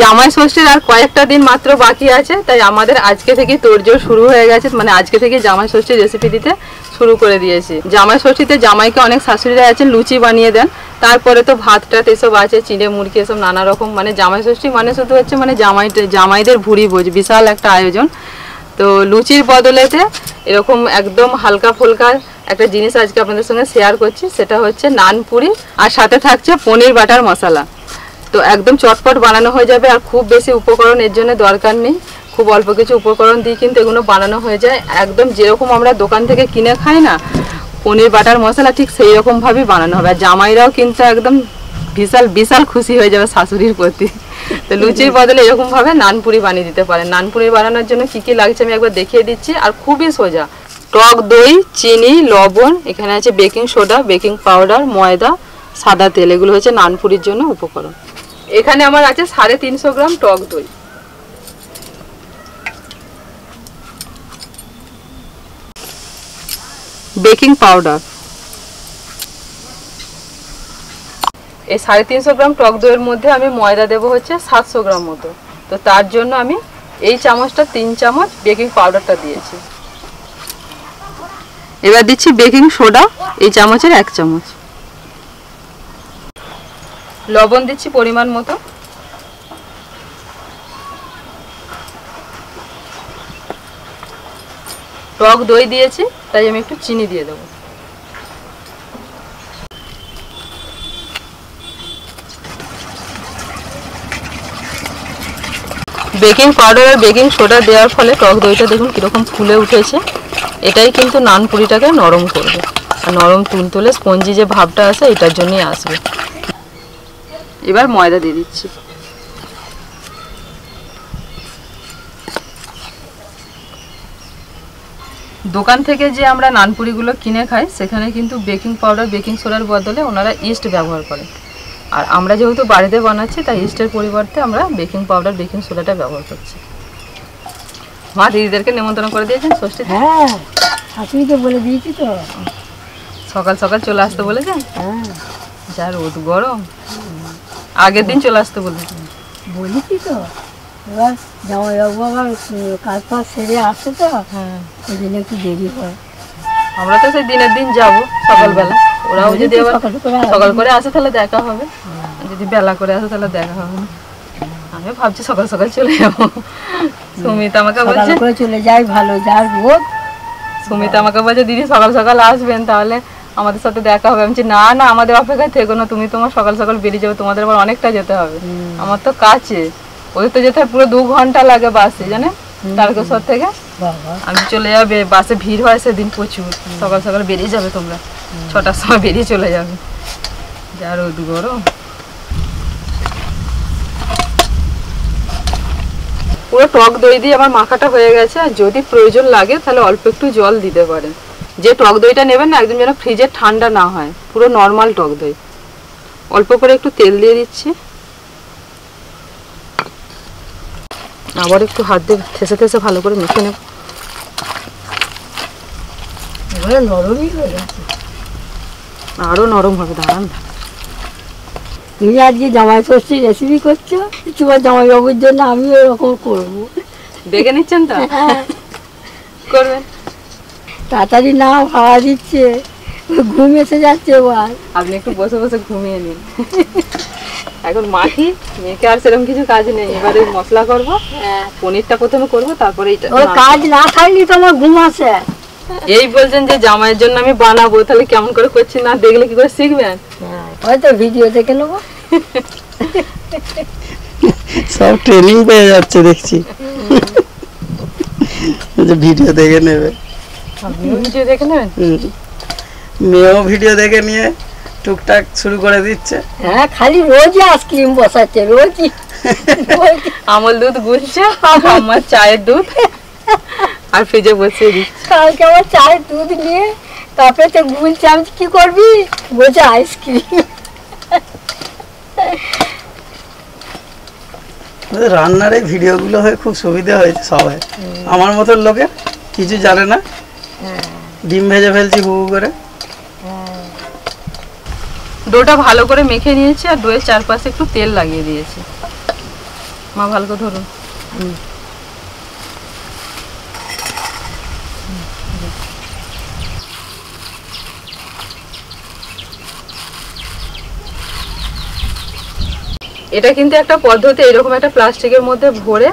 জামাই ষষ্ঠীর আর কয়েকটা দিন মাত্র বাকি আছে, তাই আমাদের আজকে থেকে তোড়জোড় শুরু হয়ে গেছে। মানে আজকে থেকে জামাই ষষ্ঠীর রেসিপি দিতে শুরু করে দিয়েছি। জামাই ষষ্ঠীতে জামাইকে অনেক শাশুড়িরা আছেন লুচি বানিয়ে দেন, তারপরে তো ভাত টাত এসব আছে, চিড়ে মুরগি এসব নানা রকম। মানে জামাই ষষ্ঠী মানে শুধু হচ্ছে মানে জামাইদের ভুড়ি ভোজ, বিশাল একটা আয়োজন। তো লুচির বদলেতে এরকম একদম হালকা ফুলকা একটা জিনিস আজকে আপনাদের সঙ্গে শেয়ার করছি, সেটা হচ্ছে নানপুরি, আর সাথে থাকছে পনির বাটার মশলা। তো একদম চটপট বানানো হয়ে যাবে, আর খুব বেশি উপকরণ এর জন্য দরকার নেই, খুব অল্প কিছু উপকরণ দিয়ে কিন্তু এগুলো বানানো হয়ে যায়। একদম যেরকম আমরা দোকান থেকে কিনে খাই না পনির বাটার মশলা, ঠিক সেই রকমভাবেই বানানো হবে। আর জামাইরাও কিন্তু একদম বিশাল বিশাল খুশি হয়ে যাবে শাশুড়ির প্রতি। তো লুচির বদলে এরকমভাবে নানপুরি বানিয়ে দিতে পারেন। নানপুরি বানানোর জন্য কী কী লাগছে আমি একবার দেখিয়ে দিচ্ছি, আর খুবই সোজা। টক দই, চিনি, লবণ, এখানে আছে বেকিং সোডা, বেকিং পাউডার, ময়দা, সাদা তেল, এগুলো হচ্ছে নানপুরির জন্য উপকরণ। এখানে আমার আছে 350 গ্রাম টক দই, বেকিং পাউডার, এই 350 গ্রাম টক দইয়ের মধ্যে আমি ময়দা দেবো হচ্ছে 700 গ্রাম মতো। তো তার জন্য আমি এই চামচটা 3 চামচ বেকিং পাউডারটা দিয়েছি। এবার দিচ্ছি বেকিং সোডা, এই চামচের 1 চামচ। লবণ দিচ্ছি পরিমাণ মতো। টক দই দিয়েছি, তাই আমি একটু চিনি দিয়ে দেবো। বেকিং পাউডার আর বেকিং সোডা দেওয়ার ফলে টক দইটা দেখুন কীরকম ফুলে উঠেছে। এটাই কিন্তু নানপুরিটাকে নরম করবে, আর নরম তুলতুলে স্পঞ্জি যে ভাবটা আছে এটার জন্যই আসবে। এবার ময়দা দিয়ে দিচ্ছি। দোকান থেকে যে আমরা নানপুরিগুলো কিনে খাই সেখানে কিন্তু বেকিং পাউডার বেকিং সোডার বদলে ওনারা ইস্ট ব্যবহার করে, আর আমরা যেহেতু বাড়িতে বানাচ্ছি তাই ইস্টের পরিবর্তে আমরা বেকিং পাউডার বেকিং সোডাটা ব্যবহার করছি। মা দিদিদেরকে নিমন্ত্রণ করে দিয়েছেন ষষ্ঠী? হ্যাঁ, শাশুড়িকে বলে দিয়েছি তো। সকাল সকাল চলে আসতে বলেছেন? হ্যাঁ, যা রোদ গরম, আগের দিন চলে আসতে বলেছেন। বলেছি তো। এবার জামাইবাবু আবার কাজ ফাজ সেরে আসে তো, হ্যাঁ, ওই জন্য একটু দেরি হয়। আমরা তো সেই দিনের দিন যাবো সকালবেলা, ওরাও যদি আবার সকাল করে আসে তাহলে দেখা হবে, যদি বেলা করে আসে তাহলে দেখা হবে না। আমি ভাবছি সকাল সকাল চলে যাবো। সুমিতা আমাকে বলছে চলে যাই, ভালো যার রোদ। সুমিতা আমাকে বলছে দিদি সকাল সকাল আসবেন, তাহলে আমাদের সাথে দেখা হবে। আমি বলছি না না, আমাদের অপেক্ষায় থেকো না, তুমি তোমার সকাল সকাল বেরিয়ে যাবে, তোমাদের আবার অনেকটা যেতে হবে। আমার তো কাছে, ওদের তো যেতে পুরো 2 ঘন্টা লাগে বাসে, জানেন, তারকেশ্বর থেকে। আমি চলে যাবে, বাসে ভিড় হয় সেদিন প্রচুর। সকাল সকাল বেরিয়ে যাবে তোমরা, 6টার সময় বেরিয়ে চলে যাবে। যা রোদ গরম। পুরো টক দই দিয়ে আমার মাখাটা হয়ে গেছে, আর যদি প্রয়োজন লাগে তাহলে অল্প একটু জল দিতে পারেন। যে টক দইটা নেবেন না একদম যেন ফ্রিজে ঠান্ডা না হয়, পুরো নর্মাল টক দই। অল্প করে একটু তেল দিয়ে দিচ্ছি, আবার একটু হাত দিয়ে ঠেসে ঠেসে ভালো করে মেখে নেব। নরমই হয়ে গেছে, আরো নরম হবে। দাঁড়ান, তুমি আজকে জামাই ষষ্ঠীর রেসিপি করছো, তোমার জামাইবাবুর জন্য আমিও এরকম করবো। দেখে নিচ্ছেন তো? করবেন তাড়াতাড়ি না, খাওয়া দিচ্ছে, ঘুম এসে যাচ্ছে। এবার আপনি একটু বসে বসে ঘুমিয়ে নিন। এখন মাখি মেখে আর সেরকম কিছু কাজ নেই। এবারে মশলা করবো, পনিরটা প্রথমে করবো, তারপরে ওই কাজ না থাকলে তো আমার ঘুম আসে। এই বলছেন যে জামাইয়ের জন্য আমি বানাবো, তাহলে কেমন করে করছি না দেখলে কি করে শিখবেন? হয়তো ভিডিও দেখে নেবো, সব ট্রেনিং পেয়ে যাচ্ছে দেখছি। ভিডিও দেখে নেবে, ভিডিও দেখে নেবেন। মেয়েও ভিডিও দেখে নিয়ে টুকটাক শুরু করে দিচ্ছে। হ্যাঁ, খালি রোজই আইসক্রিম বসাচ্ছে, রোজই আমল দুধ গুলছে, আমার চায়ের দুধ আর ফ্রিজে বসিয়ে দিচ্ছে। কালকে আমার চায়ের দুধ নিয়ে তারপরে তো গুলছে। আমি কি করবি, বলছে আইসক্রিম। রান্নার এই ভিডিওগুলো হয়ে খুব সুবিধা হয়েছে সবাই। আমার মতন লোকে কিছু জানে না, ডিম ভেজে ফেলছি হু করে। ডোটা ভালো করে মেখে নিয়েছি, আর ডোয়ের চারপাশে একটু তেল লাগিয়ে দিয়েছি। মা ভালো করে ধরুন। এটা কিন্তু একটা পদ্ধতি, এরকম একটা প্লাস্টিকের মধ্যে ভরে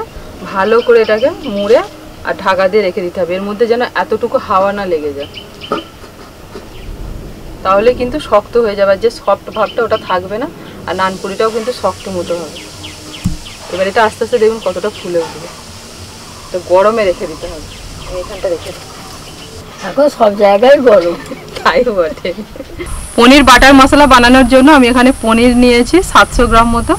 ভালো করে এটাকে মুড়ে আর ঢাকা দিয়ে রেখে দিতে হবে, এর মধ্যে যেন এতটুকু হাওয়া না লেগে যায়, তাহলে কিন্তু শক্ত হয়ে যাবে, যে সফট ভাবটা ওটা থাকবে না, আর নানপুরিটাও কিন্তু শক্ত মতো হবে। এবার এটা আস্তে আস্তে দেখুন কতটা ফুলে উঠবে, তো গরমে রেখে দিতে হবে। আমি এখানটা রেখে দিই, এখন সব জায়গায় গরম। তাই বটে। পনির বাটার মশলা বানানোর জন্য আমি এখানে পনির নিয়েছি 700 গ্রাম মতো।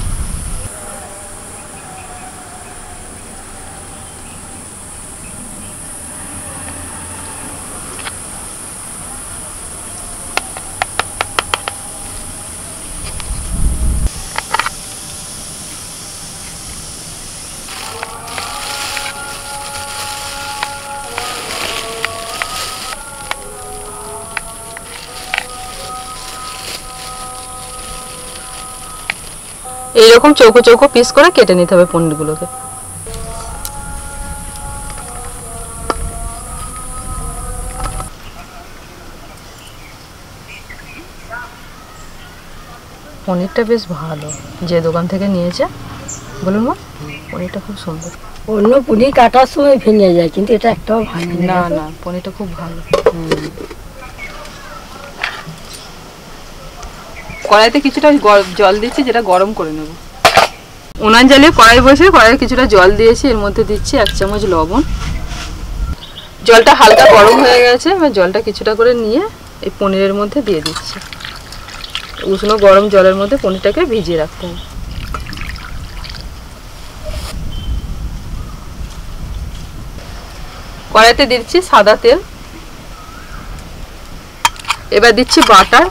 এইরকম চৌকো চৌকো পিস করে কেটে নিতে হবে পনিরগুলোকে। পনিরটা বেশ ভালো, যে দোকান থেকে নিয়েছে বলুন মা, পনিরটা খুব সুন্দর। অন্য পনির কাটার সময় ভেঙে যায়, কিন্তু এটা একটাও ভাঙে না না, পনিরটা খুব ভালো। কড়াইতে কিছুটা জল দিচ্ছি, যেটা গরম করে নেব। উনান জ্বালিয়ে কড়াই বসে কড়াইয়ে কিছুটা জল দিয়েছি, এর মধ্যে দিচ্ছি 1 চামচ লবণ। জলটা হালকা গরম হয়ে গেছে, এবার জলটা কিছুটা করে নিয়ে এই পনিরের মধ্যে দিয়ে দিচ্ছি। উষ্ণ গরম জলের মধ্যে পনিরটাকে ভিজিয়ে রাখতে হবে। কড়াইতে দিচ্ছি সাদা তেল, এবার দিচ্ছি বাটার,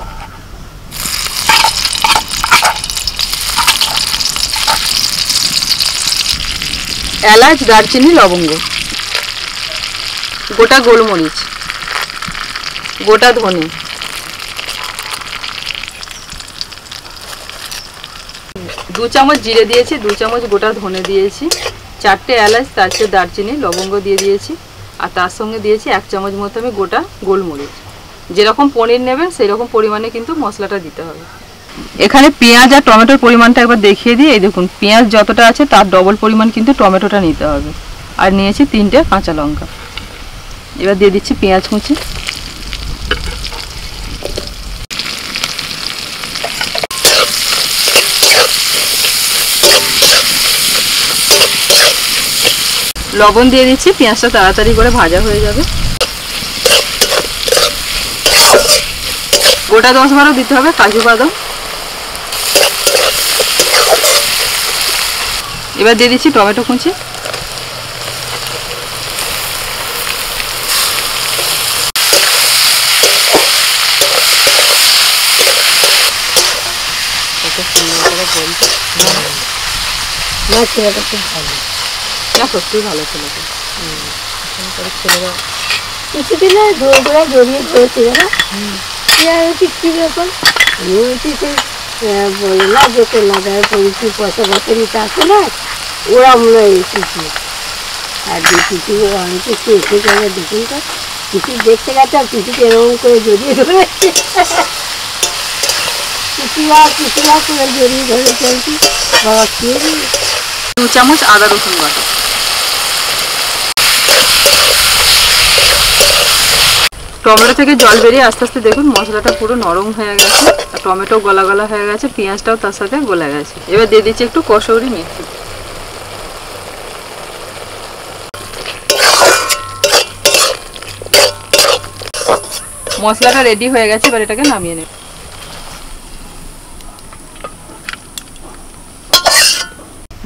এলাচ, দারচিনি, লবঙ্গ, গোটা গোলমরিচ, গোটা ধনে, 2 চামচ জিরে দিয়েছি, 2 চামচ গোটা ধনে দিয়েছি, 4টে এলাচ, 4টে দারচিনি, লবঙ্গ দিয়ে দিয়েছি, আর তার সঙ্গে দিয়েছি 1 চামচ মতো আমি গোটা গোলমরিচ। যেরকম পনির নেবেন সেই রকম পরিমাণে কিন্তু মশলাটা দিতে হবে। এখানে পেঁয়াজ আর টমেটোর পরিমাণটা একবার দেখিয়ে দিই। এই দেখুন, পেঁয়াজ যতটা আছে তার ডবল পরিমাণ কিন্তু টমেটোটা নিতে হবে। আর নিয়েছি 3টে কাঁচা লঙ্কা। এবার দিয়ে দিচ্ছি পেঁয়াজ কুচি, লবণ দিয়ে দিচ্ছি, পেঁয়াজটা তাড়াতাড়ি করে ভাজা হয়ে যাবে। গোটা 10-12 দিতে হবে কাজু বাদাম। এবার দিয়ে দিচ্ছি টমেটো কুচি, না সত্যি ভালো ছিল। ছেলেরা কিছু দিনে ধরে জড়িয়ে ধরেছে না, কি ব্যাপার বলে না, যে কন্যাদায় পড়েছি পয়সা পয়সা নিতে আসে না, ওরা মনে হয় এসেছে। আর যে কিছু অনেকে এসে যাবে, দেখুন তো কিছু দেখতে গেছে, আর কিছুকে এরকম করে জড়িয়ে ধরেছে, কিছুরা করে জড়িয়ে ধরে চলছি। বাবা খেয়ে 2 চামচ আদা রসুন বাটা, টমেটো থেকে জল বেরিয়ে আস্তে আস্তে দেখুন মশলাটা পুরো নরম হয়ে গেছে, আর টমেটো গলা গলা হয়ে গেছে, পেঁয়াজটাও তার সাথে গলে গেছে। এবার দিয়ে দিচ্ছি একটু কসৌরি মেথি। মশলাটা রেডি হয়ে গেছে, এবার এটাকে নামিয়ে নেব।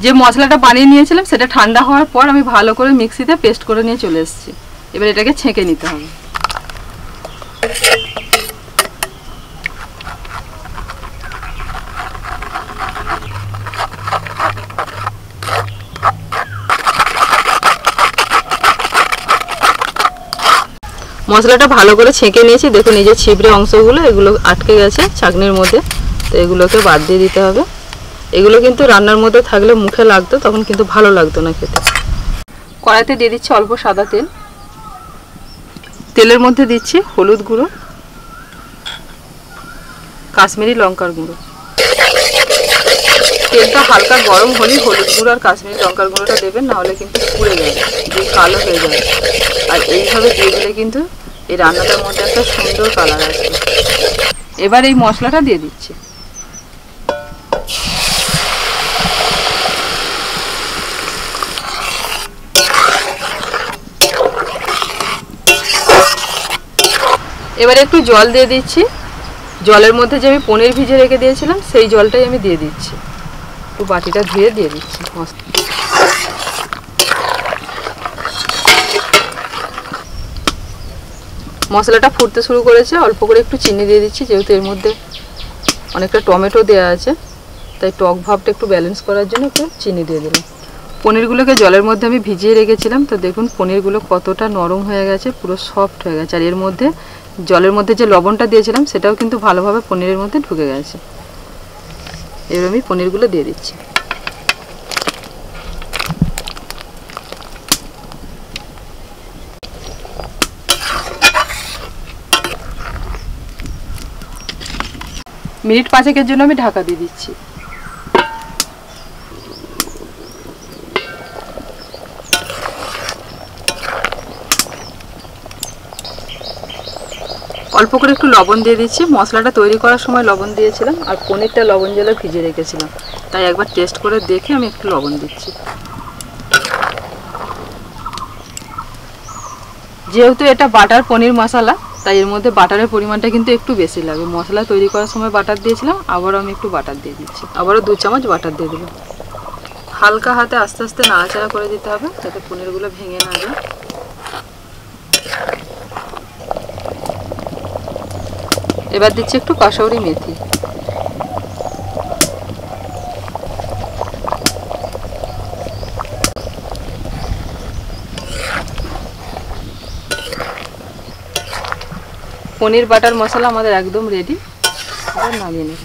যে মশলাটা বানিয়ে নিয়েছিলাম সেটা ঠান্ডা হওয়ার পর আমি ভালো করে মিক্সিতে পেস্ট করে নিয়ে চলে এসেছি। এবার এটাকে ছেঁকে নিতে হবে। মশলাটা ভালো করে ছেঁকে নিয়েছি, দেখুন এই যে ছিবড়ে অংশগুলো এগুলো আটকে গেছে ছাঁকনির মধ্যে, তো এগুলোকে বাদ দিয়ে দিতে হবে। এগুলো কিন্তু রান্নার মধ্যে থাকলে মুখে লাগতো, তখন কিন্তু ভালো লাগতো না খেতে। কড়াইতে দিয়ে দিচ্ছি অল্প সাদা তেল। তেলের মধ্যে দিচ্ছি হলুদ গুঁড়ো, কাশ্মীরি লঙ্কার গুঁড়ো। তেলটা হালকা গরম হলেই হলুদ গুঁড়ো আর কাশ্মীরি লঙ্কার গুঁড়োটা দেবেন, নাহলে কিন্তু পুড়ে যাবে, দিয়ে কালো হয়ে যাবে। আর এইভাবে দিয়ে দিলে কিন্তু এই রান্নাটার মধ্যে একটা সুন্দর কালার আসবে। এবার এই মশলাটা দিয়ে দিচ্ছি। এবারে একটু জল দিয়ে দিচ্ছি। জলের মধ্যে যে আমি পনির ভিজে রেখে দিয়েছিলাম সেই জলটাই আমি দিয়ে দিচ্ছি। একটু বাটিটা ধুয়ে দিয়ে দিচ্ছি। মশলাটা ফুটতে শুরু করেছে, অল্প করে একটু চিনি দিয়ে দিচ্ছি, যেহেতু এর মধ্যে অনেকটা টমেটো দেওয়া আছে, তাই টক ভাবটা একটু ব্যালেন্স করার জন্য একটু চিনি দিয়ে দিলাম। পনিরগুলোকে জলের মধ্যে আমি ভিজিয়ে রেখেছিলাম, তো দেখুন পনিরগুলো কতটা নরম হয়ে গেছে, পুরো সফট হয়ে গেছে। আর এর মধ্যে জলের মধ্যে যে লবণটা দিয়েছিলাম সেটাও কিন্তু ভালোভাবে পনিরের মধ্যে ঢুকে গেছে। এবার আমি পনিরগুলো দিয়ে দিচ্ছি। মিনিট 5 জন্য আমি ঢাকা দিয়ে দিচ্ছি। অল্প করে একটু লবণ দিয়ে দিচ্ছি। মশলাটা তৈরি করার সময় লবণ দিয়েছিলাম, আর পনিরটা লবণ জলে ভিজে রেখেছিলাম, তাই একবার টেস্ট করে দেখে আমি একটু লবণ দিচ্ছি। যেহেতু এটা বাটার পনির মশলা, তাই এর মধ্যে বাটারের পরিমাণটা কিন্তু একটু বেশি লাগে। মশলা তৈরি করার সময় বাটার দিয়েছিলাম, আবারও আমি একটু বাটার দিয়ে দিচ্ছি। আবারও 2 চামচ বাটার দিয়ে দিলাম। হালকা হাতে আস্তে আস্তে নাড়াচাড়া করে দিতে হবে, যাতে পনিরগুলো ভেঙে না যায়। এবার দিচ্ছি একটু কাসৌরি মেথি। পনির বাটার মশলা আমাদের একদম রেডি। এবার নামিয়ে নেব।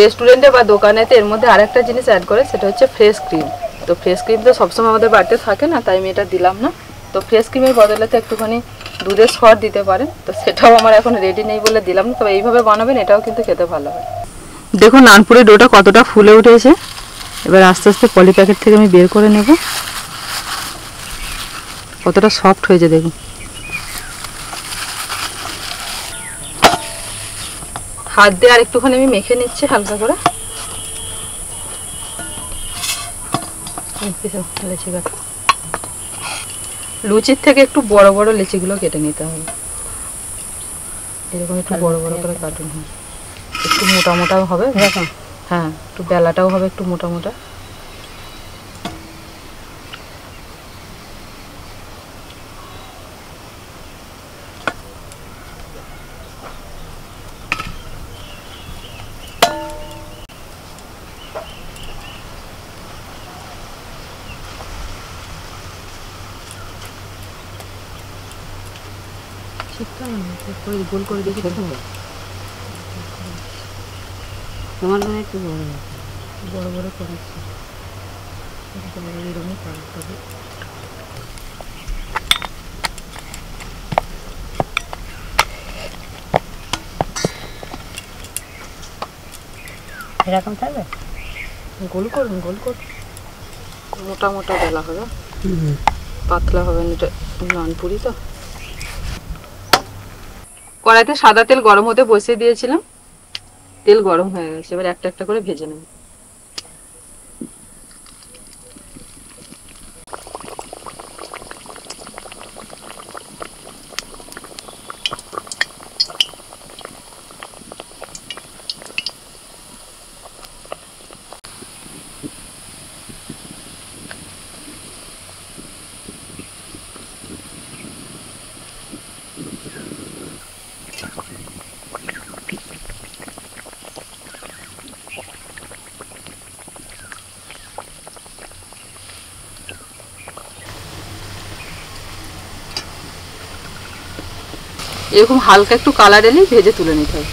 রেস্টুরেন্টে বা দোকানেতে এর মধ্যে আরেকটা জিনিস অ্যাড করে, সেটা হচ্ছে ফ্রেশ ক্রিম। তো ফ্রেশ ক্রিম তো সবসময় আমাদের বাড়িতে থাকে না, তাই আমি এটা দিলাম না। তো ফ্রেশ ক্রিমের বদলে তো একটুখানি দুধের সর দিতে পারেন, তো সেটাও আমার এখন রেডি নেই বলে দিলাম না। তবে এইভাবে বানাবেন, এটাও কিন্তু খেতে ভালো হয়। দেখুন নানপুরের ডোটা কতটা ফুলে উঠেছে। এবার আস্তে আস্তে পলি প্যাকেট থেকে আমি বের করে নেব। কতটা সফট হয়েছে দেখুন। হাত দিয়ে আর একটুখানি আমি মেখে নিচ্ছি হালকা করে। লুচির থেকে একটু বড় বড় লিচিগুলো কেটে নিতে হবে। এরকম একটু বড় বড় করে কাটুন। একটু মোটা মোটাও হবে, হ্যাঁ একটু বেলাটাও হবে একটু মোটা মোটা। গোল করে দেখি তোমার মনে একটু বড় বড় করেছি। এরকমই কাটতে হবে। এরকম থাকবে, গোল করুন, গোল করুন। মোটা মোটা বেলা হবে, পাতলা হবে না, এটা নানপুরি তো। কড়াইতে সাদা তেল গরম হতে বসিয়ে দিয়েছিলাম, তেল গরম হয়ে গেছে। এবার একটা একটা করে ভেজে নেব। এরকম হালকা একটু কালার এলেই ভেজে তুলে নিতে হবে।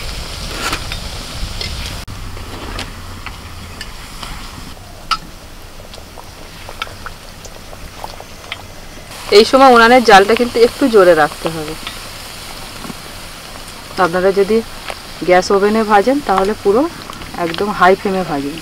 এই সময় উনানের জালটা কিন্তু একটু জোরে রাখতে হবে। আপনারা যদি গ্যাস ওভেনে ভাজেন তাহলে পুরো একদম হাই ফ্লেমে ভাজবেন।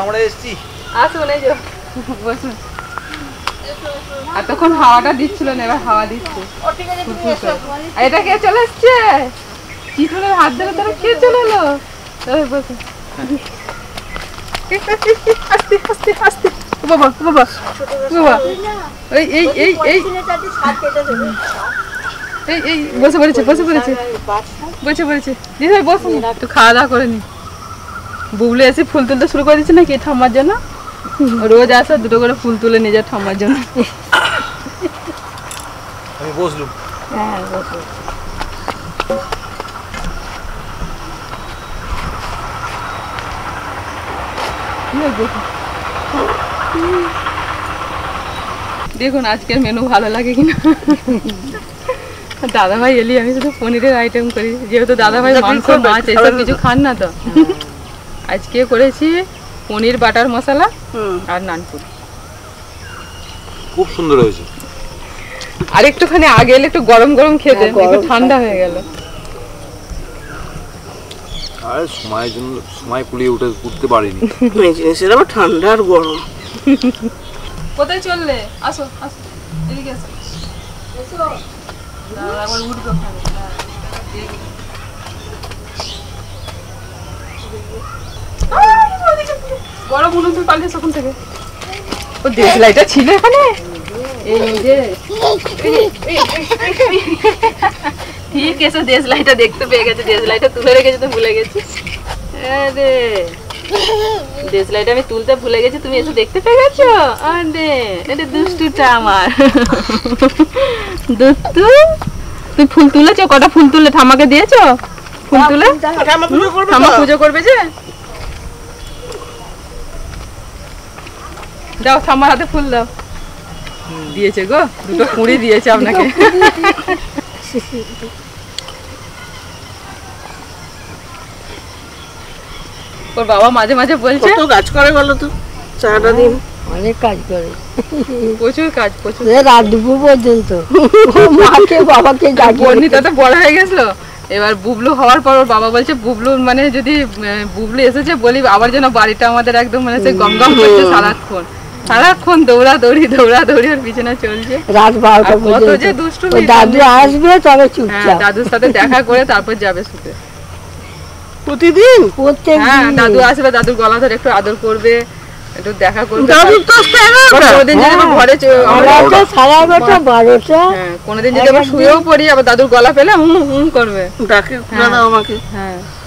আমরা এসেছি। আসুন, এই যে বসুন। এতক্ষণ হাওয়াটা দিচ্ছিল না, এবার হাওয়া দিচ্ছে। আর এটা কে চলে এসছে? চিঠুনের হাত ধরে তারা কে চলে এলো? বসুন। আস্তে আস্তে আস্তে। বাবা বাবা বাবা, এই এই এই এই এই এই বসে পড়েছে বসে পড়েছে বসে পড়েছে। দিদি ভাই বসুন, একটু খাওয়া দাওয়া করে নি। বুবলু এসে ফুল তুলতে শুরু করে দিচ্ছে নাকি ঠাম্মার জন্য? রোজ আসা দুটো করে ফুল তুলে নিয়ে যায় ঠাম্মার জন্য। আমি বসলুম। হ্যাঁ বসো। দেখুন আজকের মেনু ভালো লাগে কিনা। দাদা ভাই এলি আমি শুধু পনিরের আইটেম করি, যেহেতু দাদা ভাই মাংস মাছ এসব কিছু খান না, তো আজকে করেছি পনির বাটার মশলা আর নানপুর। খুব সুন্দর হয়েছে। আর একটুখানি আগে এলে একটু গরম গরম খেতে, একটু ঠান্ডা হয়ে গেল। আর সময়ের জন্য সময় কুলিয়ে উঠতে পারিনি। জিনিসের আবার ঠান্ডা আর গরম। কোথায় চললে? আসো আসো, এদিকে আসো। দাদা আবার উঠবে ওখানে। বড় বুলুন তুই পাল্টে তখন থেকে। ও দেশলাইটা ছিল এখানে। এই যে ঠিক আছে, দেশলাইটা দেখতে পেয়ে গেছে। দেশলাইটা তুলে রেখেছে তো ভুলে গেছি। আরে দেশলাইটা আমি তুলতে ভুলে গেছি, তুমি এসে দেখতে পেয়ে গেছো? আরে এটা দুষ্টুটা আমার। দুষ্টু, তুই ফুল তুলেছো? কটা ফুল তুলে ঠাম্মাকে দিয়েছো? ফুল তুলে ঠাম্মা পুজো করবে যে। দাও ঠাম্মার হাতে ফুল দাও। দিয়েছে গো, দুটো কুড়ি দিয়েছে আপনাকে। ওর বাবা মাঝে মাঝে বলছে কত কাজ করে বলো তো সারাটা দিন। অনেক কাজ করে, প্রচুর কাজ, প্রচুর। রাত দুপুর পর্যন্ত মাকে বাবাকে জাগিয়ে বর্ণিতা তো বড় হয়ে গেছিল। এবার বুবলু হওয়ার পর ওর বাবা বলছে বুবলু মানে যদি বুবলু এসেছে বলি আবার যেন বাড়িটা আমাদের একদম মানে সে গম গম করছে সারাক্ষণ। সারাক্ষণ দৌড়াদৌড়ি দৌড়াদৌড়ি ওর পিছনে চলছে রাত 12টা আর কত পর্যন্ত। যে দুষ্টু ওই দাদু আসবে তবে হ্যাঁ, চুপচাপ। দাদুর সাথে দেখা করে তারপর যাবে শুতে। প্রতিদিন প্রত্যেক হ্যাঁ, দিন। দাদু আসবে, দাদুর গলা ধরে একটু আদর করবে, একটু দেখা করবে। দাদুর তো আসতে 11টা। কোনোদিন যদি আবার ঘরে আমরা 11টা, 11:30, 12টা। হ্যাঁ, কোনোদিন যদি আবার শুয়েও পড়ি আবার দাদুর গলা পেলে হুম হুম করবে। ডাকে খুলে দাও আমাকে। হ্যাঁ